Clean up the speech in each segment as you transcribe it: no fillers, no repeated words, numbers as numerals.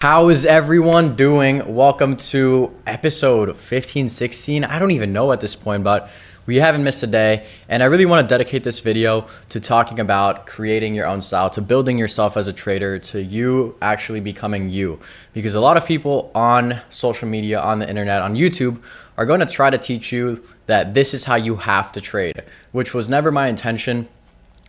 How is everyone doing? Welcome to episode 15, 16. I don't even know at this point, but we haven't missed a day. And I really want to dedicate this video to talking about creating your own style, to building yourself as a trader, to you actually becoming you. Because a lot of people on social media, on the internet, on YouTube are going to try to teach you that this is how you have to trade, which was never my intention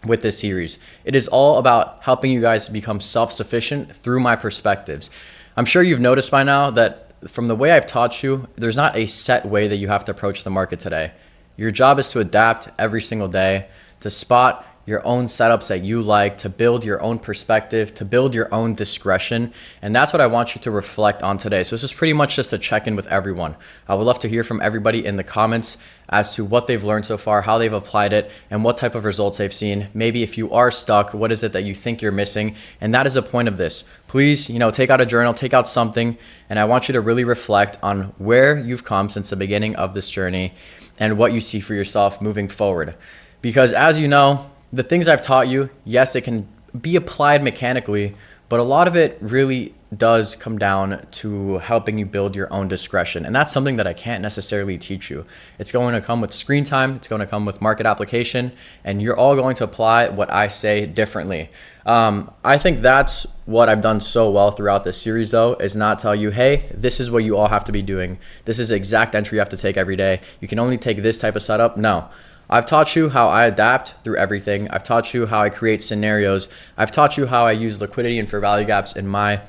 with this series. It is all about helping you guys become self-sufficient through my perspectives. I'm sure you've noticed by now that from the way I've taught you, there's not a set way that you have to approach the market today. Your job is to adapt every single day, to spot your own setups that you like, to build your own perspective, to build your own discretion. And that's what I want you to reflect on today. So this is pretty much just a check-in with everyone. I would love to hear from everybody in the comments as to what they've learned so far, how they've applied it, and what type of results they've seen. Maybe if you are stuck, what is it that you think you're missing? And that is the point of this. Please, take out a journal, take out something, and I want you to really reflect on where you've come since the beginning of this journey and what you see for yourself moving forward. Because as you know, the things I've taught you, yes, it can be applied mechanically, but a lot of it really does come down to helping you build your own discretion. And that's something that I can't necessarily teach you. It's going to come with screen time. It's going to come with market application, and you're all going to apply what I say differently. I think that's what I've done so well throughout this series, though, is not tell you, hey, this is what you all have to be doing. This is the exact entry you have to take every day. You can only take this type of setup. No. I've taught you how I adapt through everything. I've taught you how I create scenarios. I've taught you how I use liquidity and fair value gaps in my,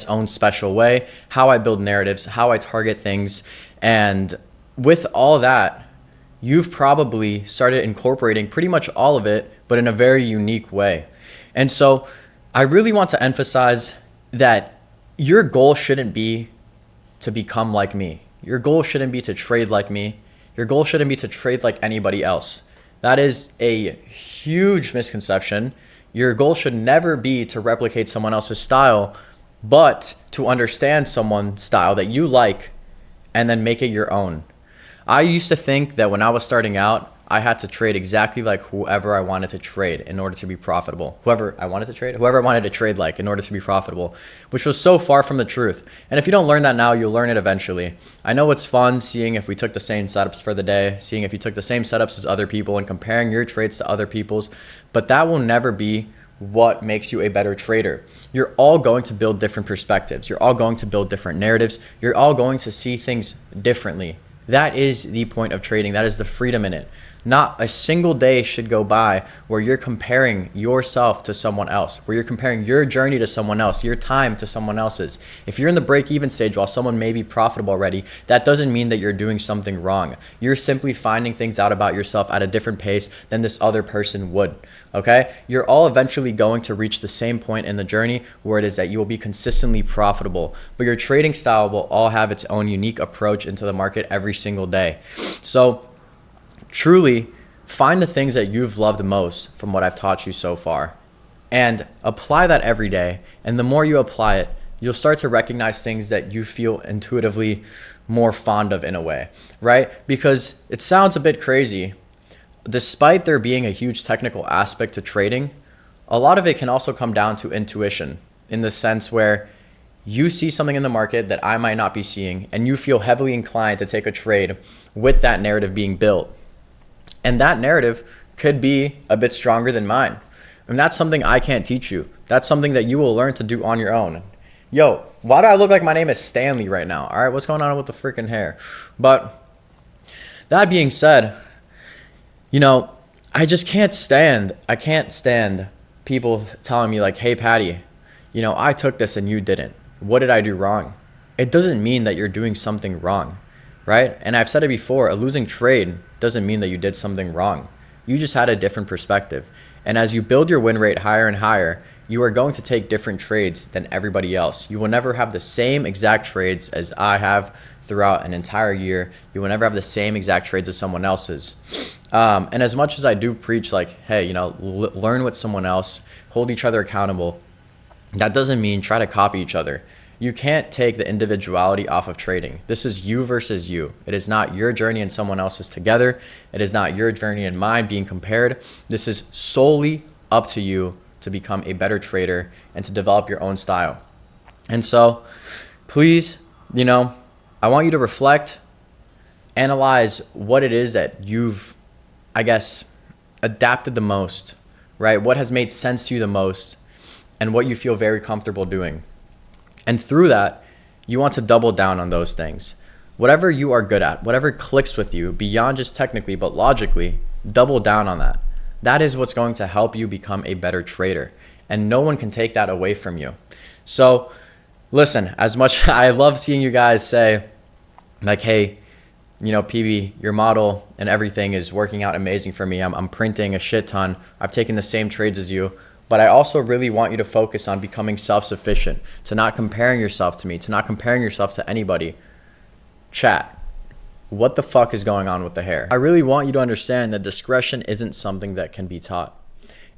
own special way, how I build narratives, how I target things. And with all that, you've probably started incorporating pretty much all of it, but in a very unique way. And so I really want to emphasize that your goal shouldn't be to become like me. Your goal shouldn't be to trade like me. Your goal shouldn't be to trade like anybody else. That is a huge misconception. Your goal should never be to replicate someone else's style, but to understand someone's style that you like and then make it your own. I used to think that when I was starting out, I had to trade exactly like whoever I wanted to trade in order to be profitable. Whoever I wanted to trade like in order to be profitable, which was so far from the truth. And if you don't learn that now, you'll learn it eventually. I know it's fun seeing if we took the same setups for the day, seeing if you took the same setups as other people and comparing your trades to other people's, but that will never be what makes you a better trader. You're all going to build different perspectives. You're all going to build different narratives. You're all going to see things differently. That is the point of trading. That is the freedom in it. Not a single day should go by where you're comparing yourself to someone else, where you're comparing your journey to someone else, your time to someone else's. If you're in the break-even stage while someone may be profitable already, that doesn't mean that you're doing something wrong. You're simply finding things out about yourself at a different pace than this other person would, okay? You're all eventually going to reach the same point in the journey where it is that you will be consistently profitable, but your trading style will all have its own unique approach into the market every single day. So truly find the things that you've loved most from what I've taught you so far and apply that every day. And the more you apply it, you'll start to recognize things that you feel intuitively more fond of in a way, right? Because it sounds a bit crazy. Despite there being a huge technical aspect to trading, a lot of it can also come down to intuition in the sense where you see something in the market that I might not be seeing and you feel heavily inclined to take a trade with that narrative being built. And that narrative could be a bit stronger than mine. And that's something I can't teach you. That's something that you will learn to do on your own. Yo, why do I look like my name is Stanley right now? All right, what's going on with the freaking hair? But that being said, I just can't stand people telling me like, hey, Patty, I took this and you didn't. What did I do wrong? It doesn't mean that you're doing something wrong, right? And I've said it before, a losing trade doesn't mean that you did something wrong. You just had a different perspective. And as you build your win rate higher and higher, you are going to take different trades than everybody else. You will never have the same exact trades as I have throughout an entire year. You will never have the same exact trades as someone else's. And as much as I do preach like, hey, learn with someone else, hold each other accountable, that doesn't mean try to copy each other. You can't take the individuality off of trading. This is you versus you. It is not your journey and someone else's together. It is not your journey and mine being compared. This is solely up to you to become a better trader and to develop your own style. And so please, I want you to reflect, analyze what it is that you've, I guess, adapted the most, right? What has made sense to you the most and what you feel very comfortable doing. And through that, you want to double down on those things. Whatever you are good at, whatever clicks with you beyond just technically, but logically, double down on that. That is what's going to help you become a better trader. And no one can take that away from you. So listen, as much I love seeing you guys say like, hey, PB, your model and everything is working out amazing for me. I'm printing a shit ton. I've taken the same trades as you. But I also really want you to focus on becoming self-sufficient, to not comparing yourself to me, to not comparing yourself to anybody. Chat, what the fuck is going on with the hair? I really want you to understand that discretion isn't something that can be taught.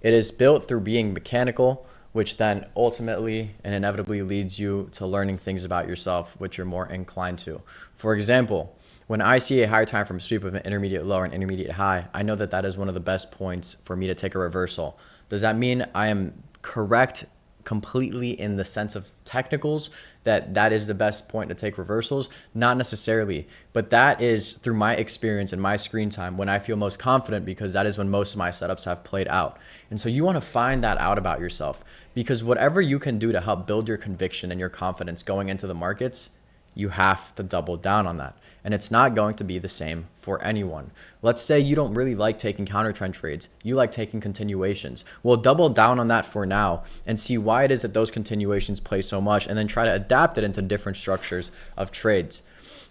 It is built through being mechanical, which then ultimately and inevitably leads you to learning things about yourself, which you're more inclined to. For example, when I see a higher time frame sweep of an intermediate low or an intermediate high, I know that that is one of the best points for me to take a reversal. Does that mean I am correct completely in the sense of technicals, that is the best point to take reversals? Not necessarily, but that is through my experience and my screen time when I feel most confident, because that is when most of my setups have played out. And so you want to find that out about yourself, because whatever you can do to help build your conviction and your confidence going into the markets, you have to double down on that. And it's not going to be the same for anyone. Let's say you don't really like taking counter trend trades. You like taking continuations. Well, double down on that for now and see why it is that those continuations play so much, and then try to adapt it into different structures of trades.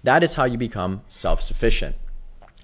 That is how you become self-sufficient.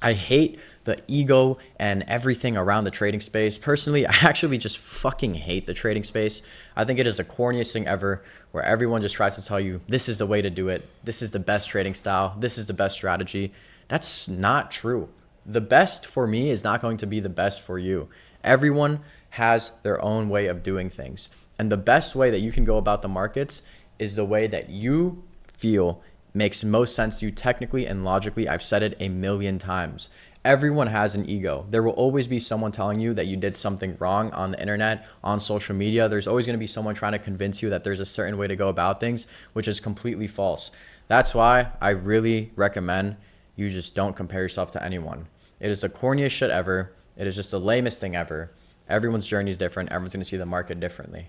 I hate the ego and everything around the trading space. Personally, I actually just fucking hate the trading space. I think it is the corniest thing ever, where everyone just tries to tell you this is the way to do it. This is the best trading style. This is the best strategy. That's not true. The best for me is not going to be the best for you. Everyone has their own way of doing things. And the best way that you can go about the markets is the way that you feel makes most sense to you technically and logically. I've said it a million times. Everyone has an ego. There will always be someone telling you that you did something wrong on the internet, on social media. There's always going to be someone trying to convince you that there's a certain way to go about things, which is completely false. That's why I really recommend you just don't compare yourself to anyone. It is the corniest shit ever. It is just the lamest thing ever. Everyone's journey is different. Everyone's going to see the market differently.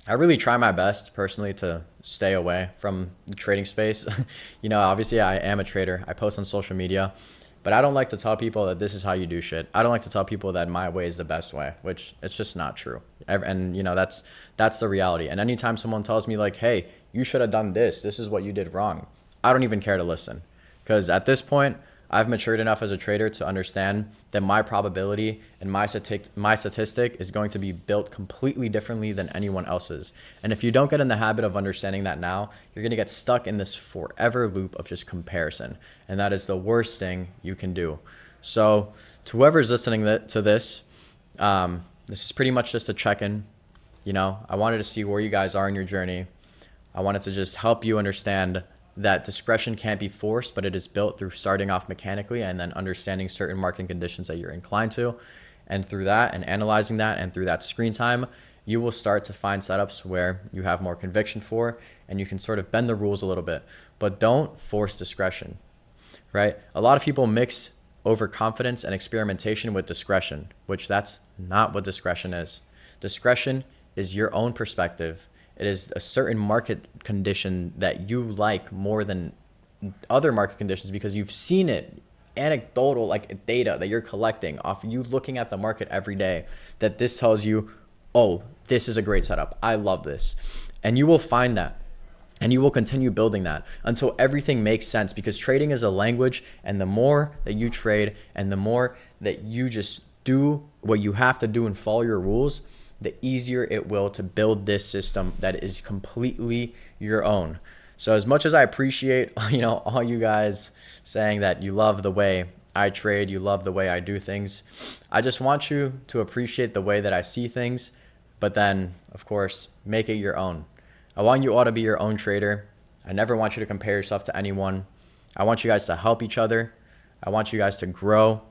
I really try my best personally to stay away from the trading space. Obviously I am a trader. I post on social media, but I don't like to tell people that this is how you do shit. I don't like to tell people that my way is the best way, which it's just not true. And that's the reality. And anytime someone tells me like, hey, you should have done this, this is what you did wrong, I don't even care to listen, because at this point, I've matured enough as a trader to understand that my probability and my statistic is going to be built completely differently than anyone else's. And if you don't get in the habit of understanding that now, you're going to get stuck in this forever loop of just comparison. And that is the worst thing you can do. So to whoever's listening to this, this is pretty much just a check-in. I wanted to see where you guys are in your journey. I wanted to just help you understand that discretion can't be forced, but it is built through starting off mechanically and then understanding certain market conditions that you're inclined to. And through that and analyzing that and through that screen time, you will start to find setups where you have more conviction for, and you can sort of bend the rules a little bit. But don't force discretion, right? A lot of people mix overconfidence and experimentation with discretion, which that's not what discretion is. Discretion is your own perspective. It is a certain market condition that you like more than other market conditions because you've seen it, anecdotal like data that you're collecting off you looking at the market every day, that this tells you, oh, this is a great setup. I love this. And you will find that. And you will continue building that until everything makes sense, because trading is a language, and the more that you trade and the more that you just do what you have to do and follow your rules, the easier it will to build this system that is completely your own. So as much as I appreciate, all you guys saying that you love the way I trade, you love the way I do things, I just want you to appreciate the way that I see things, but then of course, make it your own. I want you all to be your own trader. I never want you to compare yourself to anyone. I want you guys to help each other. I want you guys to grow.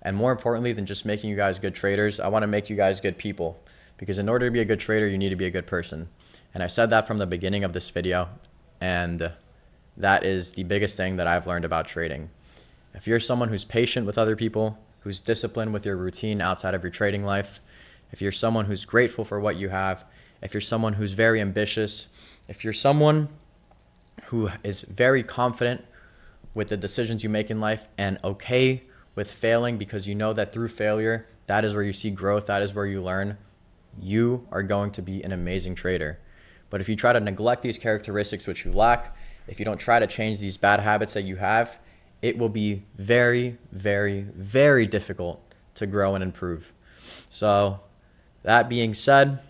And more importantly than just making you guys good traders, I want to make you guys good people. Because in order to be a good trader, you need to be a good person. And I said that from the beginning of this video, and that is the biggest thing that I've learned about trading. If you're someone who's patient with other people, who's disciplined with your routine outside of your trading life, if you're someone who's grateful for what you have, if you're someone who's very ambitious, if you're someone who is very confident with the decisions you make in life and okay with failing, because you know that through failure, that is where you see growth, that is where you learn, you are going to be an amazing trader. But if you try to neglect these characteristics which you lack, if you don't try to change these bad habits that you have, it will be very, very, very difficult to grow and improve. So that being said,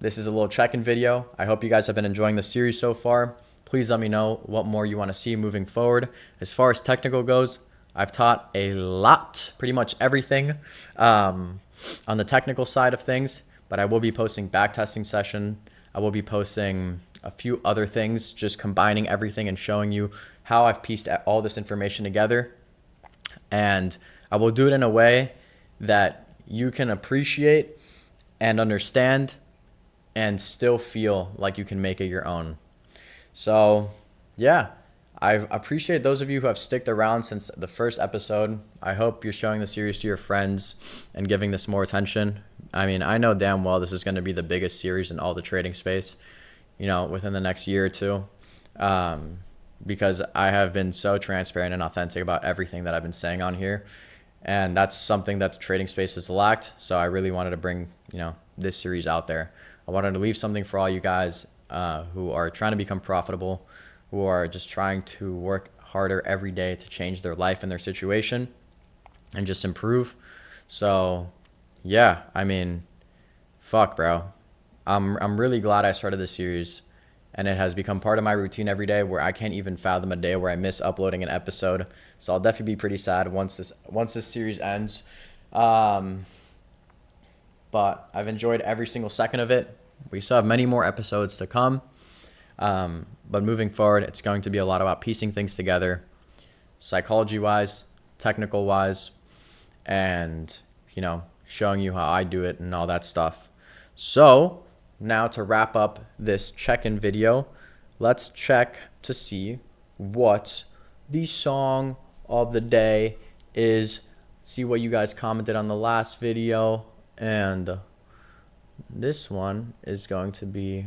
this is a little check-in video. I hope you guys have been enjoying the series so far. Please let me know what more you want to see moving forward. As far as technical goes, I've taught a lot, pretty much everything on the technical side of things, but I will be posting backtesting session. I will be posting a few other things, just combining everything and showing you how I've pieced all this information together. And I will do it in a way that you can appreciate and understand and still feel like you can make it your own. So yeah, I appreciate those of you who have stuck around since the first episode. I hope you're showing the series to your friends and giving this more attention. I mean, I know damn well this is going to be the biggest series in all the trading space, you know, within the next year or two, because I have been so transparent and authentic about everything that I've been saying on here. And that's something that the trading space has lacked. So I really wanted to bring, you know, this series out there. I wanted to leave something for all you guys who are trying to become profitable, who are just trying to work harder every day to change their life and their situation and just improve. So yeah, I mean, fuck, bro. I'm really glad I started this series, and it has become part of my routine every day, where I can't even fathom a day where I miss uploading an episode. So I'll definitely be pretty sad once this series ends. But I've enjoyed every single second of it. We still have many more episodes to come. But moving forward, it's going to be a lot about piecing things together, psychology-wise, technical-wise, and, you know, showing you how I do it and all that stuff. So now to wrap up this check-in video, let's check to see what the song of the day is. See what you guys commented on the last video, and this one is going to be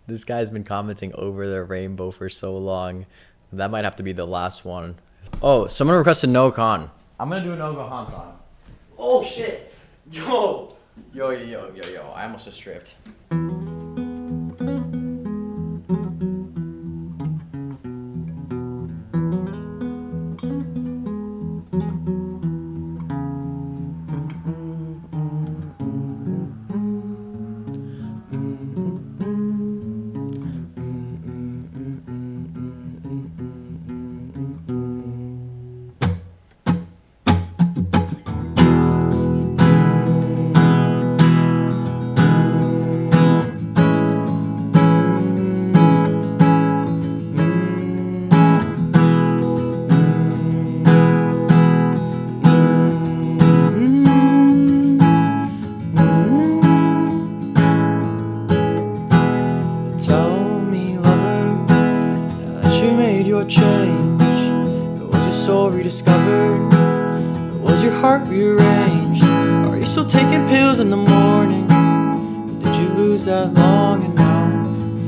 this guy's been commenting Over the Rainbow for so long. That might have to be the last one. Oh, someone requested No Con. I'm gonna do a No Go Han song. Oh shit. Yo, I almost just stripped. Change. It was your soul rediscovered. It was your heart rearranged. Are you still taking pills in the morning? Or did you lose that long and now?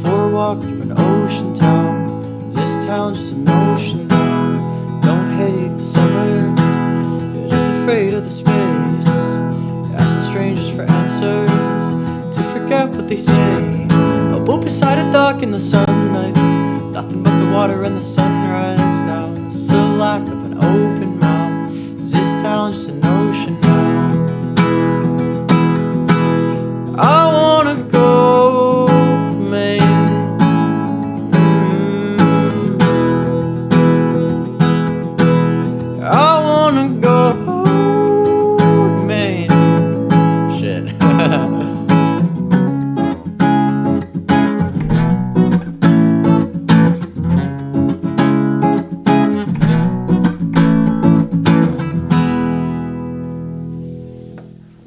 For a walk through an ocean town. Is this town just an ocean now? Don't hate the summer. You're just afraid of the space. You're asking strangers for answers to forget what they say. A boat beside a dock in the sunlight. Nothing but the water and the sunrise now. It's a lack of an open mouth. Is this town just an ocean now? I wanna go, Maine. I wanna go, Maine. Shit.